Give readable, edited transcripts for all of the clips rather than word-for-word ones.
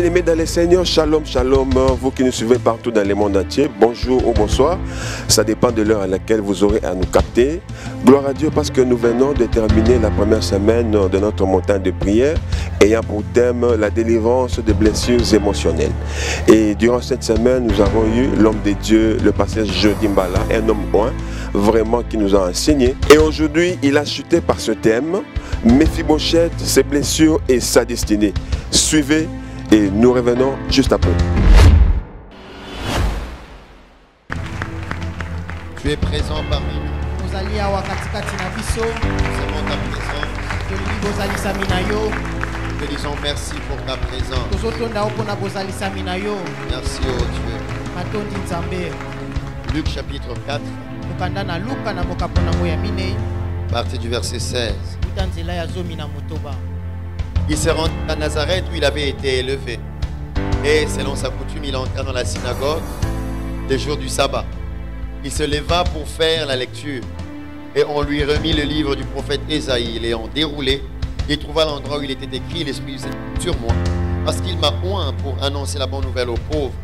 Bien-aimés dans les Seigneurs, shalom, shalom, vous qui nous suivez partout dans le monde entier, bonjour ou bonsoir, ça dépend de l'heure à laquelle vous aurez à nous capter. Gloire à Dieu parce que nous venons de terminer la première semaine de notre montagne de prière ayant pour thème la délivrance de blessures émotionnelles. Et durant cette semaine, nous avons eu l'homme de Dieu, le pasteur Jody Mbala, un homme vraiment qui nous a enseigné. Et aujourd'hui, il a chuté par ce thème, Mephibosheth, ses blessures et sa destinée. Suivez et nous revenons juste après. Tu es présent parmi nous. Nous avons ta présence. Te disons merci pour ta présence. Merci ô Dieu. Luc chapitre 4. Partie du verset 16. Il se rendit à Nazareth où il avait été élevé. Et selon sa coutume, il entra dans la synagogue les jours du sabbat. Il se leva pour faire la lecture. Et on lui remit le livre du prophète Ésaïe. L'ayant déroulé, il trouva l'endroit où il était écrit: l'Esprit est sur moi, parce qu'il m'a oint pour annoncer la bonne nouvelle aux pauvres.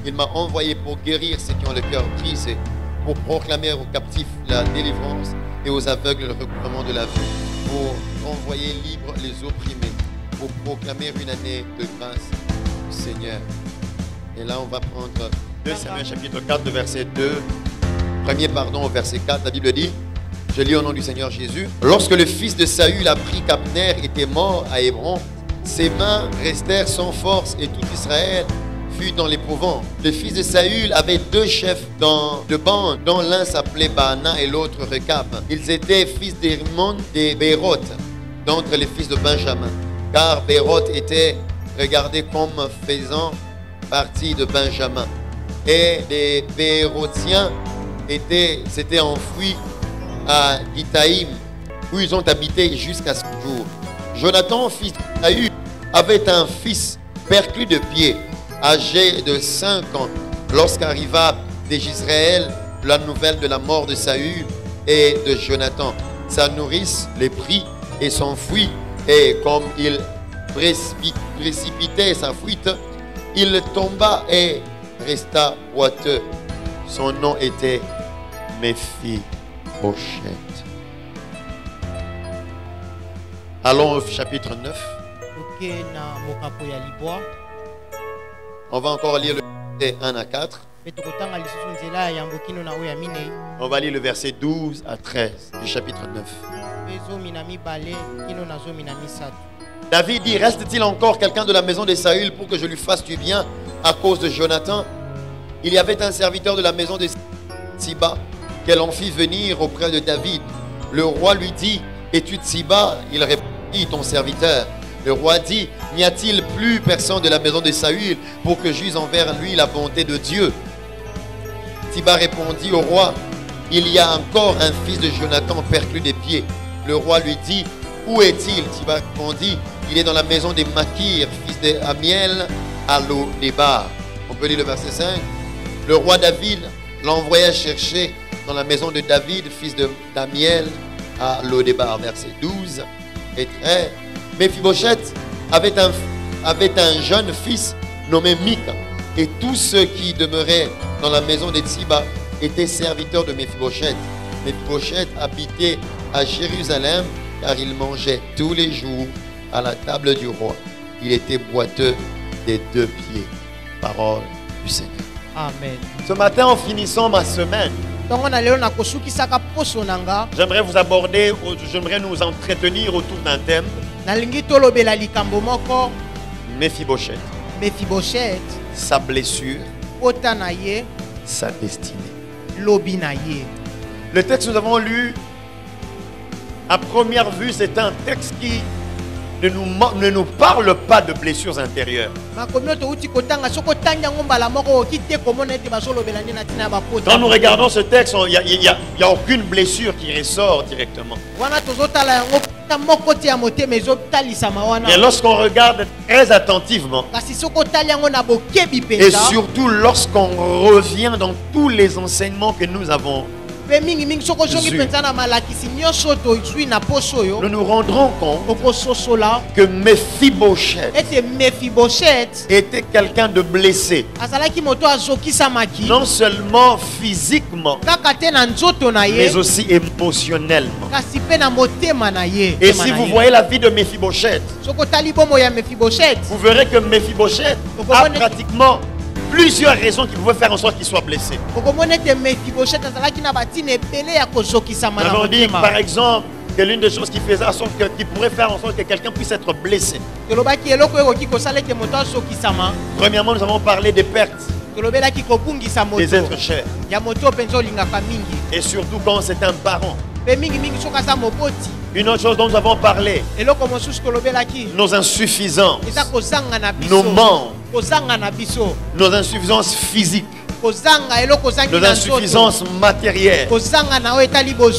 Il m'a envoyé pour guérir ceux qui ont le cœur brisé, pour proclamer aux captifs la délivrance et aux aveugles le recouvrement de la vue, pour envoyer libres les opprimés, pour proclamer une année de grâce du Seigneur. Et là, on va prendre 2 Samuel chapitre 4, verset 2. Premier pardon au verset 4, la Bible dit, je lis au nom du Seigneur Jésus. Lorsque le fils de Saül apprit qu'Abner était mort à Hébron, ses mains restèrent sans force et tout Israël fut dans l'épouvante. Le fils de Saül avait 2 chefs de bande, dont l'un s'appelait Baana et l'autre Rekab. Ils étaient fils d'Hermon et Béroth, d'entre les fils de Benjamin. Car Béroth était regardé comme faisant partie de Benjamin. Et les Bérothiens s'étaient enfouis à Gitaïm, où ils ont habité jusqu'à ce jour. Jonathan, fils de Saül, avait un fils perclus de pied, âgé de 5 ans, lorsqu'arriva d'Israël la nouvelle de la mort de Saül et de Jonathan. Sa nourrice les prit et s'enfuit, et comme il précipitait sa fuite, il tomba et resta boiteux. Son nom était Mephibosheth. Allons au chapitre 9. On va encore lire le verset 1 à 4. On va lire le verset 12 à 13 du chapitre 9. David dit, reste-t-il encore quelqu'un de la maison de Saül pour que je lui fasse du bien à cause de Jonathan? Il y avait un serviteur de la maison de Tsiba qu'elle en fit venir auprès de David. Le roi lui dit, es-tu Tsiba? Il répondit, ton serviteur. Le roi dit, n'y a-t-il plus personne de la maison de Saül pour que j'use envers lui la bonté de Dieu? Tsiba répondit au roi, il y a encore un fils de Jonathan perclus des pieds. Le roi lui dit, où est-il? Tsiba répondit, il est dans la maison de Makir, fils d'Amiel, à Lo-Débar. On peut lire le verset 5. Le roi David l'envoya chercher dans la maison de David, fils d'Amiel, à Lo-Débar. Verset 12 et 13. Mephibosheth avait un jeune fils nommé Mika, et tous ceux qui demeuraient dans la maison de Tsiba étaient serviteurs de Mephibosheth. Mephibosheth habitait à Jérusalem, car il mangeait tous les jours à la table du roi. Il était boiteux des 2 pieds. Parole du Seigneur. Amen. Ce matin, en finissant ma semaine, j'aimerais nous entretenir autour d'un thème. Mephibosheth. Sa blessure. Sa destinée. Le texte que nous avons lu, à première vue, c'est un texte qui ne nous parle pas de blessures intérieures. Quand nous regardons ce texte, il n'y a aucune blessure qui ressort directement. Mais lorsqu'on regarde très attentivement, et surtout lorsqu'on revient dans tous les enseignements que nous avons nous nous rendrons compte que Mephibosheth était quelqu'un de blessé. Non seulement physiquement, mais aussi émotionnellement. Et si vous voyez la vie de Mephibosheth, vous verrez que Mephibosheth a pratiquement plusieurs raisons qui pouvaient faire en sorte qu'il soit blessé. Nous avons dit par exemple que l'une des choses qui faisait en sorte qui pourrait faire en sorte que quelqu'un puisse être blessé. Premièrement, nous avons parlé des pertes des êtres chers. Et surtout quand c'est un parent. Une autre chose dont nous avons parlé, nos insuffisances, nos manques, nos insuffisances physiques, nos insuffisances matérielles.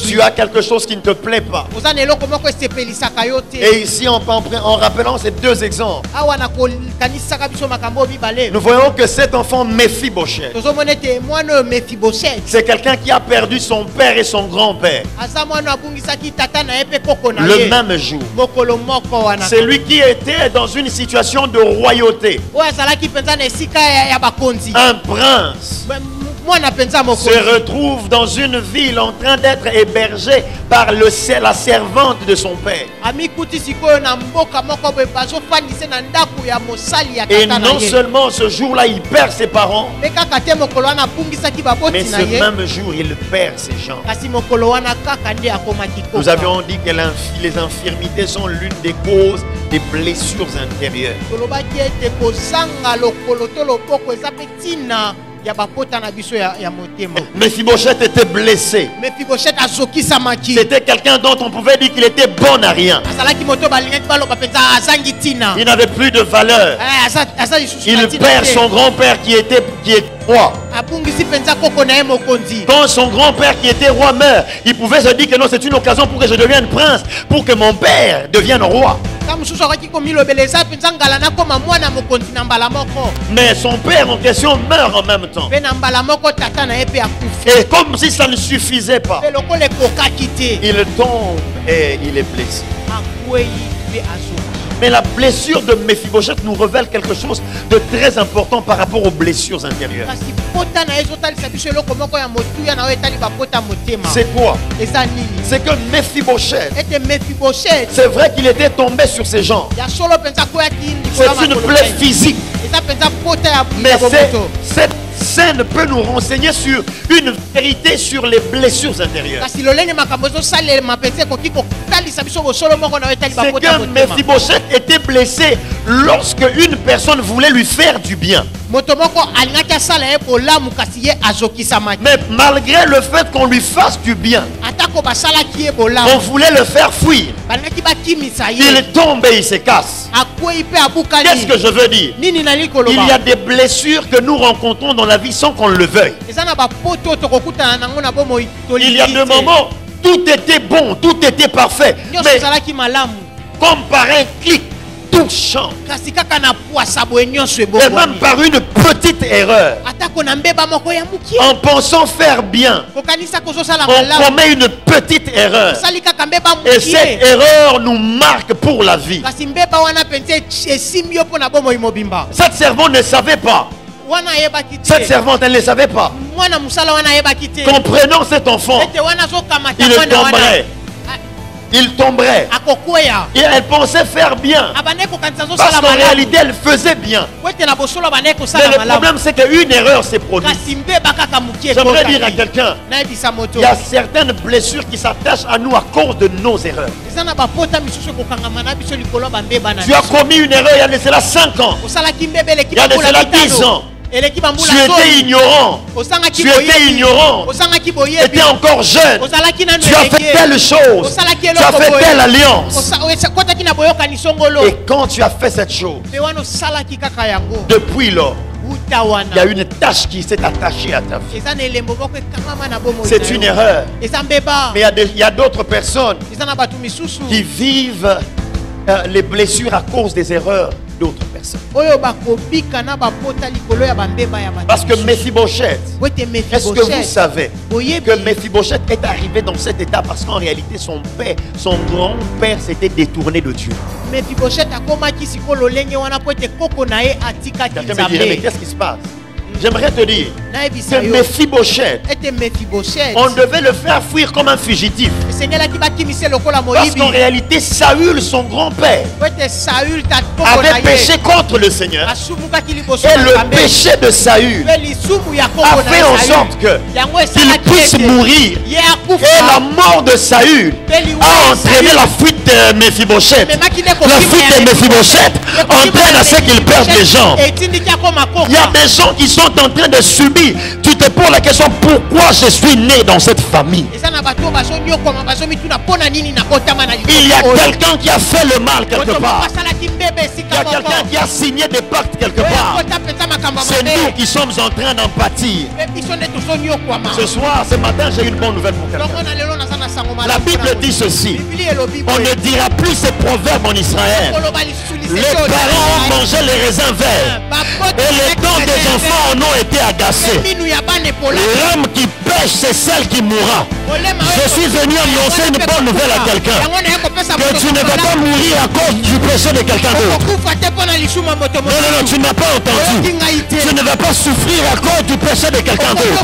Tu as quelque chose qui ne te plaît pas. Et ici, en rappelant ces deux exemples, nous voyons que cet enfant Mephibosheth, c'est quelqu'un qui a perdu son père et son grand-père le même jour. C'est lui qui était dans une situation de royauté, un prince se retrouve dans une ville en train d'être hébergé par la servante de son père. Et non seulement ce jour-là il perd ses parents, mais ce même jour il perd ses gens. Nous avions dit que les infirmités sont l'une des causes des blessures intérieures. Mephibosheth était blessé. C'était quelqu'un dont on pouvait dire qu'il était bon à rien. Il n'avait plus de valeur. Il perd son grand-père qui est roi. Quand son grand-père qui était roi meurt, il pouvait se dire que non, c'est une occasion pour que je devienne prince, pour que mon père devienne roi. Mais son père en question meurt en même temps. Et comme si ça ne suffisait pas, il tombe et il est blessé. Mais la blessure de Mephibosheth nous révèle quelque chose de très important par rapport aux blessures intérieures. C'est quoi? C'est que Mephibosheth, c'est vrai qu'il était tombé sur ses jambes. C'est une plaie physique. Mais cette scène peut nous renseigner sur une vérité sur les blessures intérieures. C'est que Mephibosheth était blessé lorsque une personne voulait lui faire du bien. Mais malgré le fait qu'on lui fasse du bien, on voulait le faire fuir. Il tombe et il se casse. Qu'est-ce que je veux dire? Il y a des blessures que nous rencontrons dans la vie sans qu'on le veuille. Il y a des moments, tout était bon, tout était parfait. Mais comme par un clic, tout change. Et même par une petite erreur, en pensant faire bien, on commet une petite erreur. Et cette erreur nous marque pour la vie. Cette servante ne savait pas. Cette servante, elle ne savait pas. Comprenant cet enfant, il tomberait. Et elle pensait faire bien. Parce qu'en réalité, elle faisait bien. Mais le problème, c'est qu'une erreur s'est produite. J'aimerais dire à quelqu'un, il y a certaines blessures qui s'attachent à nous à cause de nos erreurs. Tu as commis une erreur il y a de cela 5 ans. Il y a de cela 10 ans. Tu étais ignorant. Tu étais encore jeune. Tu as fait telle chose. Tu as fait telle alliance. Et quand tu as fait cette chose, depuis lors, il y a une tâche qui s'est attachée à ta vie. C'est une erreur. Mais il y a d'autres personnes qui vivent les blessures à cause des erreurs d'autres personnes. personnes. Parce que Mephibosheth, est-ce que vous savez que Mephibosheth est arrivé dans cet état parce qu'en réalité son père, son grand-père s'était détourné de Dieu. Quelqu'un me dirait, mais qu'est-ce qui se passe? J'aimerais te dire que Mephibosheth, on devait le faire fuir comme un fugitif. Parce qu'en réalité, Saül, son grand-père, avait péché contre le Seigneur. Et le péché de Saül a fait en sorte qu'il puisse mourir. Et la mort de Saül a entraîné la fuite de Mephibosheth. La fuite de Mephibosheth entraîne à ce qu'il perde les jambes. Il y a des gens qui sont en train de subir. Tu te poses la question, pourquoi je suis né dans cette famille? Il y a quelqu'un qui a fait le mal quelque part. Il y a quelqu'un qui a signé des pactes quelque part. C'est nous qui sommes en train d'en pâtir. Ce soir, ce matin, j'ai une bonne nouvelle pour quelqu'un. La Bible dit ceci: on ne dira plus ces proverbes en Israël. Les parents ont mangé les raisins verts et les dents des enfants en ont été agacées. L'homme qui pêche, c'est celle qui mourra. Je suis venu annoncer une bonne nouvelle à quelqu'un: que tu ne vas pas mourir à cause du péché de quelqu'un d'autre. Non, tu n'as pas entendu. Tu ne vas pas souffrir à cause du péché de quelqu'un d'autre.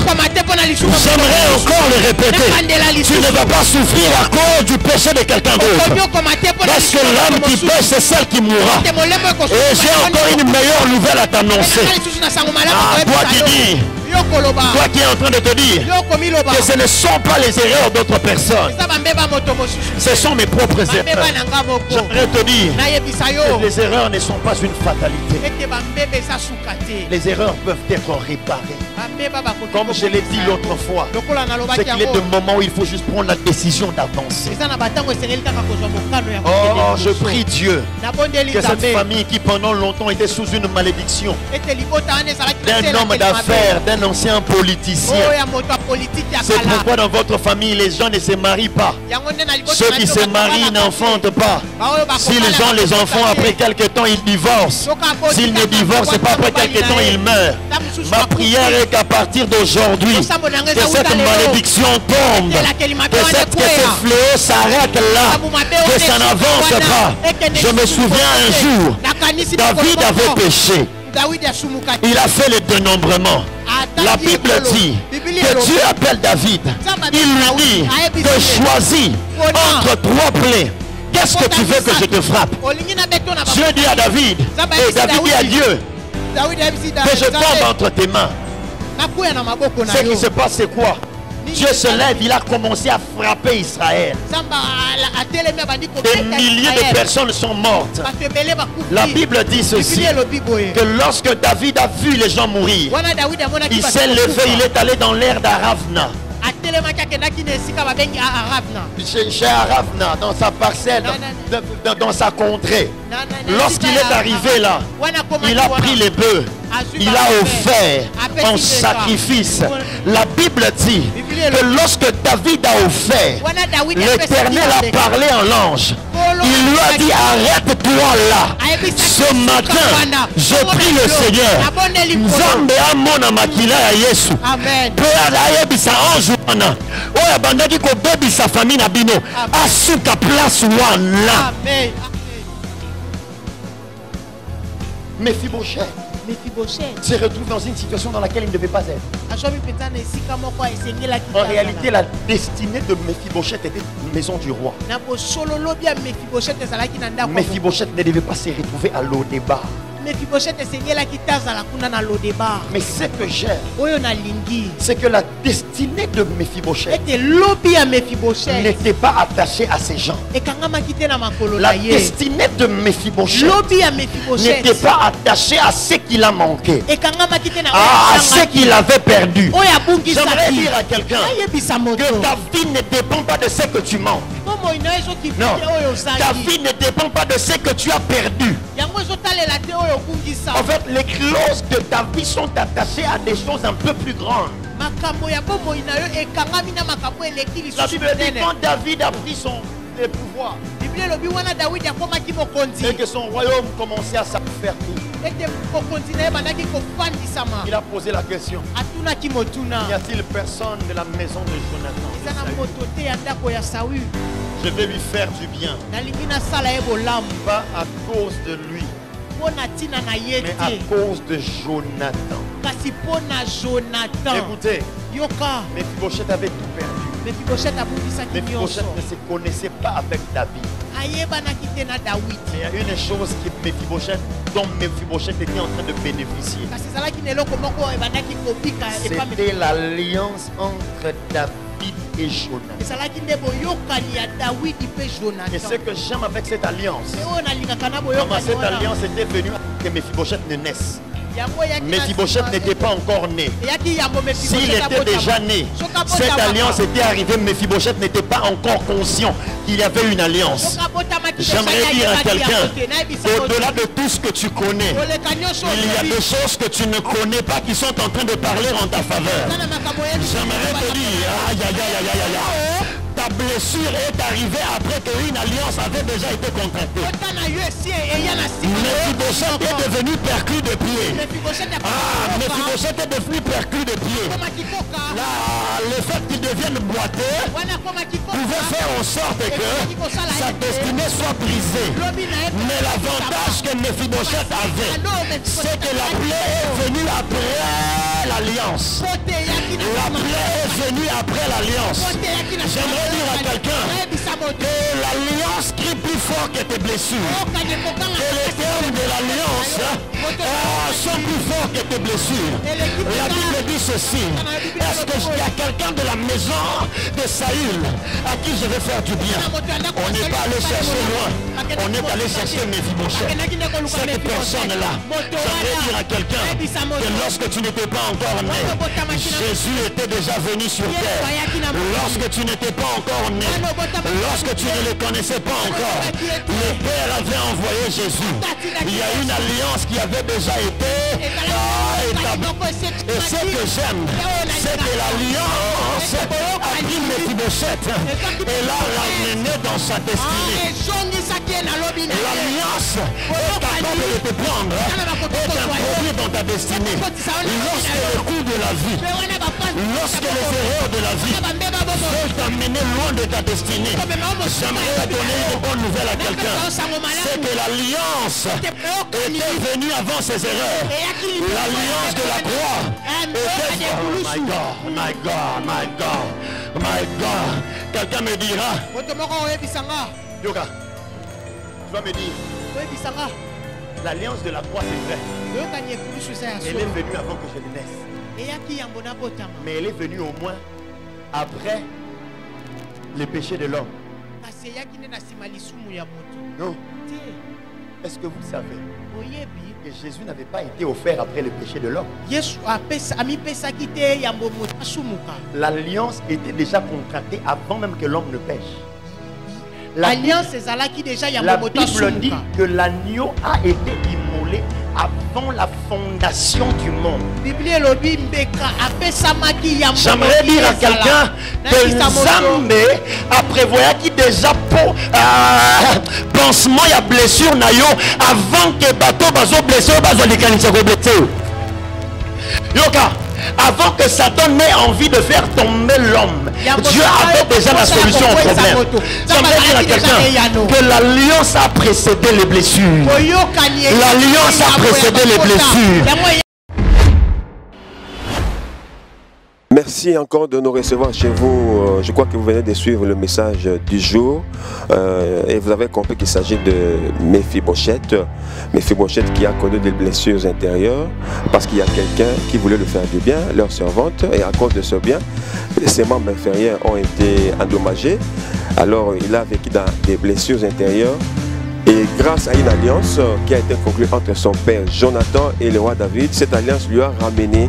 J'aimerais encore le répéter: tu ne vas pas souffrir à cause du péché de quelqu'un d'autre. Parce que l'homme qui pêche, c'est celle qui mourra. Et j'ai encore une meilleure nouvelle à t'annoncer. Toi qui dis, toi qui es en train de te dire que ce ne sont pas les erreurs d'autres personnes, ce sont mes propres erreurs. J'aimerais te dire que les erreurs ne sont pas une fatalité. Les erreurs peuvent être réparées. Comme je l'ai dit l'autre fois, c'est qu'il est de moments où il faut juste prendre la décision d'avancer. Oh, je prie Dieu que cette famille qui pendant longtemps était sous une malédiction d'un homme d'affaires, d'un ancien politicien. C'est pourquoi dans votre famille les gens ne se marient pas. Ceux qui se marient n'enfantent pas. Si les gens les enfants après quelques temps ils divorcent. S'ils ne divorcent pas après quelques temps ils meurent. Ma prière est qu'à partir d'aujourd'hui, que cette malédiction tombe, que ce fléau s'arrête là, que ça n'avance pas. Je me souviens un jour, David avait péché. Il a fait le dénombrement. La Bible dit que Dieu appelle David. Il lui dit de choisir entre trois plaies. Qu'est-ce que tu veux que je te frappe? Dieu dit à David, et David dit à Dieu, que je tombe entre tes mains. Ce qui se passe, c'est quoi? Dieu se lève, il a commencé à frapper Israël. Des milliers de personnes sont mortes. La Bible dit ceci, que lorsque David a vu les gens mourir, il s'est levé, il est allé dans l'aire d'Aravna. Chez Aravna, dans sa parcelle, dans sa contrée. Lorsqu'il est arrivé là, il a pris les bœufs, il a offert en sacrifice. La Bible dit que lorsque David a offert, l'Éternel a parlé en l'ange. Il lui a dit: arrête-toi là. Ce matin, je prie le Seigneur. Amen. Mephibosheth se retrouve dans une situation dans laquelle il ne devait pas être. En réalité, la destinée de Mephibosheth était maison du roi. Mephibosheth ne devait pas se retrouver à Lodébar. Mais ce que j'aime, c'est que la destinée de Mephibosheth n'était pas attachée à ces gens. La destinée de Mephibosheth n'était pas attachée à ce qu'il a manqué, à ce qu'il avait perdu. J'aimerais dire à quelqu'un que ta vie ne dépend pas de ce que tu manques. Non, ta vie ne dépend pas de ce que tu as perdu. En fait, les clauses de ta vie sont attachées à des choses un peu plus grandes. La Bible dit quand David a pris son pouvoir et que son royaume commençait à s'affaiblir, faire tout. Il a posé la question. Y a-t-il personne de la maison de Jonathan? Je vais lui faire du bien. Pas à cause de lui, mais à cause de Jonathan. Écoutez, Mephibosheth avait tout perdu. Mephibosheth ne se connaissait pas avec David. Il y a une chose dont Mephibosheth était en train de bénéficier. C'était l'alliance entre David et Jonathan. Et ce que j'aime avec cette alliance, comment cette alliance était venue que Mephibosheth ne naisse. Mephibosheth n'était pas encore né. S'il était déjà né, cette alliance était arrivée. Mephibosheth n'était pas encore conscient qu'il y avait une alliance. J'aimerais dire à quelqu'un, au-delà de tout ce que tu connais, il y a des choses que tu ne connais pas qui sont en train de parler en ta faveur. J'aimerais te dire, aïe aïe aïe aïe aïe aïe. Ta blessure est arrivée après qu'une alliance avait déjà été contractée. Mephibosheth est devenu perclus de pied. Mephibosheth est devenu perclus de pied. Le fait qu'il devienne boiteux pouvait faire en sorte que sa destinée soit brisée. Mais l'avantage que Mephibosheth avait, c'est que la plaie est venue après l'alliance. La plaie est venue après l'alliance. J'aimerais dire à quelqu'un que l'alliance crie plus fort que tes blessures. Que les termes de l'alliance sont plus forts que tes blessures. La Bible dit ceci. Est-ce qu'il y a quelqu'un de la maison de Saül à qui je vais faire du bien? On n'est pas allé chercher loin. On est allé chercher Mephibosheth. Cette personne-là, j'aimerais dire à quelqu'un que lorsque tu n'étais pas encore né, Jésus était déjà venu sur terre. Lorsque tu n'étais pas encore né, lorsque tu ne le connaissais pas encore, le Père avait envoyé Jésus. Il y a une alliance qui avait déjà été établie. Et ce que j'aime, c'est que l'alliance a pris Mephibosheth et l'a ramené dans sa destinée. L'alliance est capable de te prendre et d'introduire dans ta destinée. Lorsque le coup de la vie, lorsque les erreurs de la vie veulent t'amener loin de ta destinée, j'aimerais donner une bonne nouvelle à quelqu'un. C'est que l'alliance était venue avant ses erreurs. L'alliance de la croix était... Oh my God, my God, my God, my God. Quelqu'un me dira, Yoga, tu vas me dire, l'alliance de la croix c'est vrai. Elle est venue avant que je ne naisse. Mais elle est venue au moins après le péché de l'homme. Non. Est-ce que vous savez que Jésus n'avait pas été offert après le péché de l'homme? L'alliance était déjà contractée avant même que l'homme ne pêche. La Bible dit que l'agneau a été immolé avant la fondation du monde. J'aimerais dire à quelqu'un que Nzambe a prévu qui déjà pour pansement il y a blessure nayo avant que bateau bazo blessure bazo likanisa ko blessure. Yoka, avant que Satan n'ait envie de faire tomber l'homme, Dieu avait déjà la solution au problème. J'aimerais dire à quelqu'un que l'alliance a précédé les blessures. L'alliance a précédé les blessures. Merci encore de nous recevoir chez vous. Je crois que vous venez de suivre le message du jour et vous avez compris qu'il s'agit de Mephibosheth. Mephibosheth qui a connu des blessures intérieures parce qu'il y a quelqu'un qui voulait lui faire du bien, leur servante, et à cause de ce bien, ses membres inférieurs ont été endommagés. Alors il a vécu dans des blessures intérieures. Et grâce à une alliance qui a été conclue entre son père Jonathan et le roi David, cette alliance lui a ramené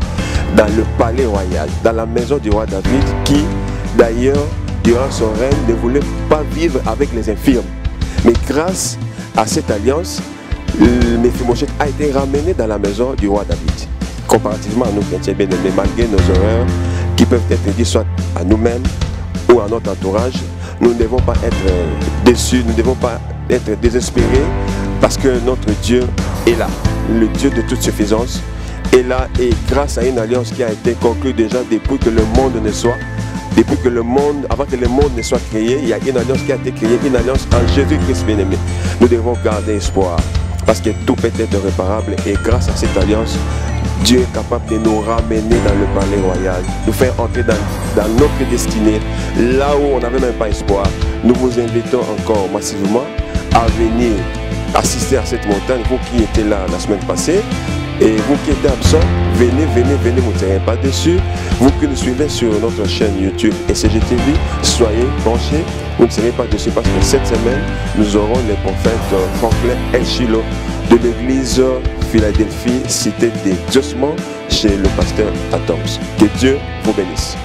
dans le palais royal, dans la maison du roi David, qui d'ailleurs, durant son règne, ne voulait pas vivre avec les infirmes. Mais grâce à cette alliance, Mephibosheth a été ramené dans la maison du roi David. Comparativement à nous, chrétiens bien-aimés, malgré nos erreurs qui peuvent être dites soit à nous-mêmes ou à notre entourage, nous ne devons pas être déçus, nous ne devons pas être désespérés, parce que notre Dieu est là. Le Dieu de toute suffisance est là, et grâce à une alliance qui a été conclue déjà depuis que le monde ne soit, depuis que le monde, avant que le monde ne soit créé, il y a une alliance qui a été créée, une alliance en Jésus-Christ bien-aimé. Nous devons garder espoir parce que tout peut être réparable, et grâce à cette alliance, Dieu est capable de nous ramener dans le palais royal, nous faire entrer dans notre destinée, là où on n'avait même pas espoir. Nous vous invitons encore massivement à venir assister à cette montagne, vous qui étiez là la semaine passée, et vous qui êtes absents, venez, vous ne serez pas déçus. Vous qui nous suivez sur notre chaîne YouTube SCGTV, soyez branchés, vous ne serez pas déçus, parce que cette semaine, nous aurons le prophète Franklin El Chilo de l'église Philadelphie, cité des Diosmans, chez le pasteur Atoms. Que Dieu vous bénisse.